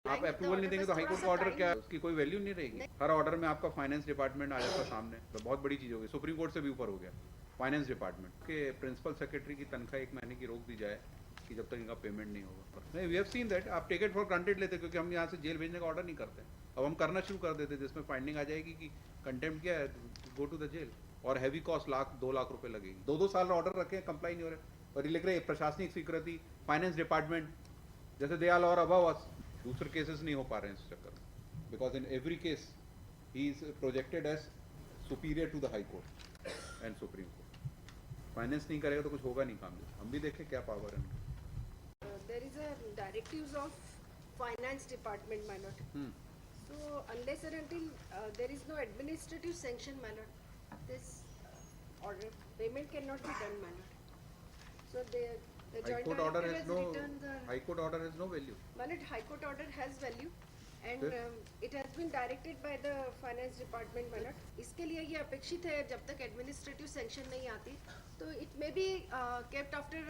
आप अप्रूवल नहीं देंगे तो हाईकोर्ट का ऑर्डर क्या, उसकी कोई वैल्यू नहीं रहेगी। हर ऑर्डर में आपका फाइनेंस डिपार्टमेंट आ जाता है सामने, तो बहुत बड़ी चीज़ होगी, सुप्रीम कोर्ट से भी ऊपर हो गया फाइनेंस डिपार्टमेंट के। प्रिंसिपल सेक्रेटरी की तनख्वाह 1 महीने की रोक दी जाए कि जब तक इनका पेमेंट नहीं होगा। नहीं, वी हैव सीन दैट, आप टेक इट फॉर ग्रांटेड लेते, क्योंकि हम यहाँ से जेल भेजने का ऑर्डर नहीं करते। अब हम करना शुरू कर देते जिसमें फाइंडिंग आ जाएगी कि कंटेम्प्ट क्या है, गो टू द जेल, और हैवी कॉस्ट 1,00,000-2 लाख रुपए लगेगी। 2-2 साल ऑर्डर रखे, कंप्लाई नहीं हो रहे, और ये लिख रहे प्रशासनिक स्वीकृति फाइनेंस डिपार्टमेंट, जैसे दे आर और अबव अस। दूसरे केसेस नहीं हो पा रहे हैं इस चक्कर में, because in every case he is projected as superior to the high court and supreme court. Finance नहीं करेगा तो कुछ होगा नहीं काम। हम भी देखें क्या पावर है उनकी। There is a directives of finance department, my lord. So unless and until there is no administrative sanction, my lord, this order payment cannot be done, my lord. So the High joint court order director has has no returned the High court order has no value. my lord, high court order has value and it has been directed by the finance department, my lord. इसके लिए ये अपेक्षित है जब तक administrative sanction नहीं आती, तो it may be kept after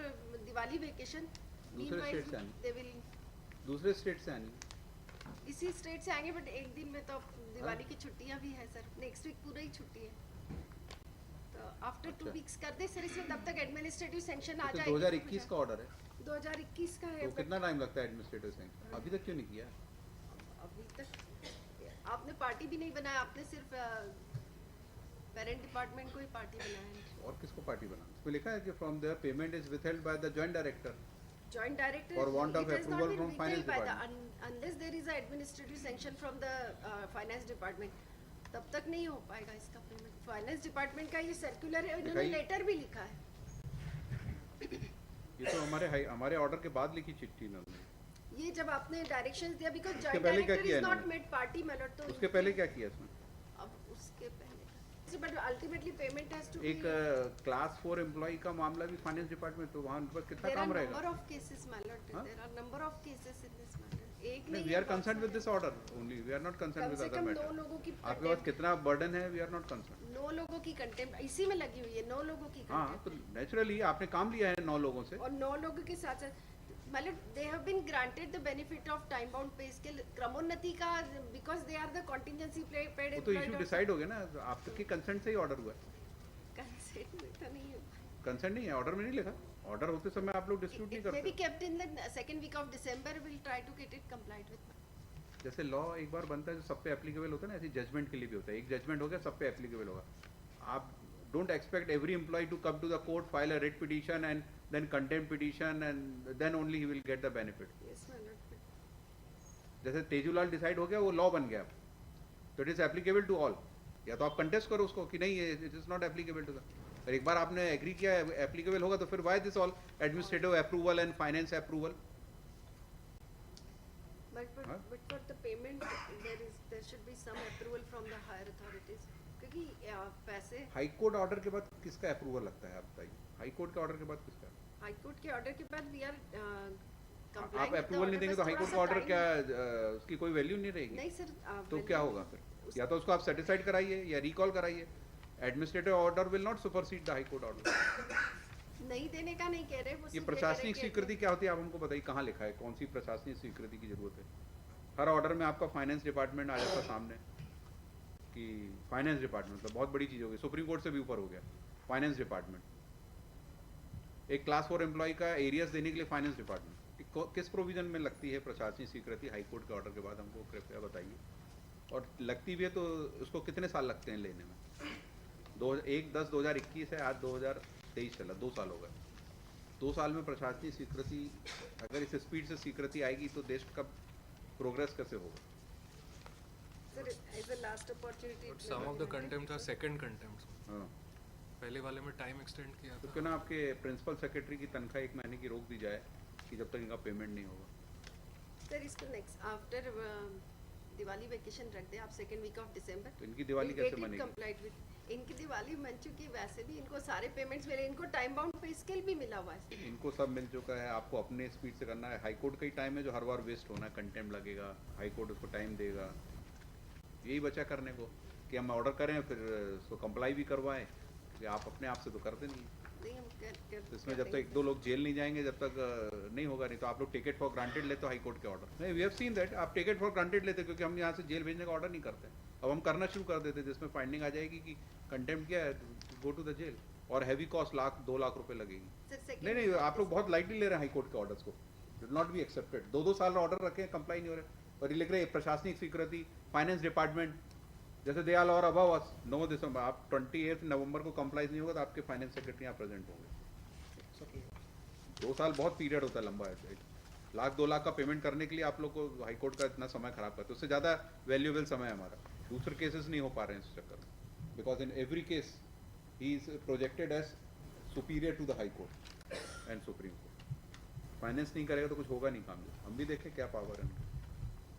Diwali vacation. दूसरे Meanwhile, स्टेट से आनी, they will दूसरे स्टेट से आनी। इसी स्टेट से आएंगे, बट एक दिन में तो दिवाली की छुट्टियां भी है सर, नेक्स्ट वीक पूरा ही छुट्टी है, तो आफ्टर 2 वीक्स कर दे सर इसमें, तब तक एडमिनिस्ट्रेटिव सैंक्शन आ तो जाएगा। 2021 का ऑर्डर है, 2021 का है, तो कितना टाइम लगता है एडमिनिस्ट्रेटिव सैंक्शन, अभी तक क्यों नहीं किया? अभी तक आपने पार्टी भी नहीं बनाया, आपने सिर्फ पेरेंट डिपार्टमेंट को ही पार्टी बनाया है। और किसको पार्टी बनाना? इसमें लिखा है कि from there payment is withheld by the joint director Joint director, For want of it has not approval been from finance withheld by the unless there is a administrative sanction from the finance department, तब तक नहीं हो पाएगा इसका payment. Finance department का ये circular है, इन्होंने लेटर भी लिखा है। ये तो हमारे ऑर्डर के बाद लिखी चिट्ठी इन्होंने। ये जब आपने डायरेक्शंस दिया, बिकॉज़ उसके जॉइंट पहले क्या डायरेक्टर किया इज नॉट इन्होंने? मेड पार्टी मैनर, तो उसके पहले क्या किया इसमें? अब उसके पहले but ultimately payment has to एक क्लास 4 एम्प्लॉय का मामला भी फाइनेंस डिपार्टमेंट, तो वहाँ उन पर कितना काम रहेगा? नंबर ऑफ केसेस मैलर, there are number of cases in this matter. एक नहीं, we are concerned with this order only, we are not concerned with other matter. 9 लोगों की आपके पास कितना बर्डन है, वी आर नॉट कंसर्न्ड। 9 लोगों की कंटेम्प्ट इसी में लगी हुई है, 9 लोगों की हाँ, तो नेचुरली आपने काम लिया है 9 लोगों से, और 9 लोगों के साथ साथ मतलब they have been granted the benefit of time bound pay scale क्रमोन्नति का, because they are the contingency paid वो तो इशू डिसाइड हो गया ना, आपके कंसेंट से ही ऑर्डर हुआ है। कंसेंट में तो नहीं है, कंसेंट नहीं है, ऑर्डर में नहीं लिखा। ऑर्डर होते समय आप लोग डिस्प्यूट नहीं मे बी करते। Kept in the second week of December, will try to get it complied with. जैसे लॉ एक बार बनता है जो सब पे एप्लीकेबल होता है ना, ऐसी जजमेंट के लिए भी होता है। एक जजमेंट हो गया, सब पे एप्लीकेबल होगा। आप don't expect every employ to come to the court, file a writ petition and then contempt petition and then only he will get the benefit. Yes my lord. जैसे तेजूलाल डिसाइड हो गया, वो लॉ बन गया, तो it is applicable to all. या तो आप कंटेस्ट करो उसको कि नहीं it is not applicable to the, और एक बार आपने एग्री किया एप्लीकेबल होगा, तो फिर why this all administrative approval and finance approval? But for the payment there should be some approval from the higher authorities, क्योंकि पैसे हाई कोर्ट ऑर्डर के बाद किसका अप्रूवल लगता है, आप बताइए? हाई कोर्ट के ऑर्डर के बाद किसका? हाई कोर्ट के ऑर्डर के बाद वी आर आप अप्रूवल नहीं देंगे तो हाई कोर्ट का ऑर्डर क्या, उसकी कोई वैल्यू नहीं रहेगी? नहीं सर, तो क्या होगा फिर? या तो उसको आप सेटिस्फाइड कराइए या रिकॉल कराइए। Administrative order will not supersede the high court order. नहीं देने का नहीं कह रहे, वो ये प्रशासनिक स्वीकृति क्या होती है, आप हमको बताइए, कहाँ लिखा है, कौन सी प्रशासनिक स्वीकृति की जरूरत है? हर ऑर्डर में आपका फाइनेंस डिपार्टमेंट आ जाता सामने कि फाइनेंस डिपार्टमेंट, तो बहुत बड़ी चीज़ हो गई, सुप्रीम कोर्ट से भी ऊपर हो गया फाइनेंस डिपार्टमेंट। एक क्लास 4 एम्प्लॉय का एरियर्स देने के लिए फाइनेंस डिपार्टमेंट किस प्रोविजन में लगती है प्रशासनिक स्वीकृति हाई कोर्ट के ऑर्डर के बाद, हमको कृपया बताइए। और लगती भी है तो उसको कितने साल लगते हैं लेने में? 1/10/2021 है, आज 2023 चला, 2 साल हो गए। 2 साल में प्रशासनिक स्वीकृति, अगर इस स्पीड से स्वीकृति आएगी तो देश का प्रोग्रेस कैसे होगा? Sir as a last opportunity, some of the contempt or second contempt. हाँ, पहले वाले में टाइम एक्सटेंड किया तो था। क्यों ना आपके प्रिंसिपल सेक्रेटरी की तनख्वाह 1 महीने की रोक दी जाए कि जब तक इनका पेमेंट नहीं होगा। सर इसको नेक्स्ट आफ्टर दिवाली वेकेशन रख दे आप, सेकंड वीक ऑफ दिसंबर। तो इनकी दिवाली कैसे मनेगी? कंप्लीट विद, इनकी दिवाली बन चुकी है, वैसे भी इनको सारे पेमेंट्स मिले, इनको टाइम बाउंड पे स्केल भी मिला हुआ है। इनको सब मिल चुका है, आपको अपने स्पीड से करना है। हाई कोर्ट का ही टाइम है जो हर बार वेस्ट होना है, कंटेम्प्ट लगेगा, हाई कोर्ट उसको टाइम देगा। यही बचा करने को कि हम ऑर्डर करें फिर उसको कंप्लाई भी करवाएं, कि आप अपने आप से तो करते नहीं हैं। नहीं हम तो इसमें जब तक एक दो लोग जेल नहीं जाएंगे जब तक नहीं होगा, नहीं तो आप लोग टेक इट फॉर ग्रांटेड लेते हो हाई कोर्ट के ऑर्डर। नहीं, वी हैव सीन दैट आप टेक इट फॉर ग्रांटेड लेते हो, क्योंकि हम यहाँ से जेल भेजने का ऑर्डर नहीं करते। अब हम करना शुरू कर देते जिसमें फाइंडिंग आ जाएगी कि कंटेम्प्ट किया है, गो टू द जेल, और हैवी कॉस्ट 1-2 लाख रुपए लगेगी। नहीं नहीं, आप लोग बहुत लाइटली ले रहे हैं हाई कोर्ट के ऑर्डर्स को, विल नॉट बी एक्सेप्टेड। 2-2 साल ऑर्डर रखे हैं, कंप्लाई नहीं हो रहे, और ये लिख रहे हैं प्रशासनिक स्वीकृति, फाइनेंस डिपार्टमेंट, जैसे दे आर और अबव अस 9 दिसंबर, आप 28 नवंबर को कंप्लाइज नहीं होगा तो आपके फाइनेंस सेक्रेटरी यहाँ प्रेजेंट होंगे। 2 साल बहुत पीरियड होता है लंबा है, 1-2 लाख का पेमेंट करने के लिए आप लोग को हाई कोर्ट का इतना समय खराब करते, उससे ज़्यादा वैल्यूएबल समय है हमारा। दूसरे केसेस नहीं हो पा रहे हैं इस चक्कर में, because in every case he is projected as superior to the high court and supreme court. Finance नहीं करेगा तो कुछ होगा नहीं काम। हम भी देखें क्या पावर है।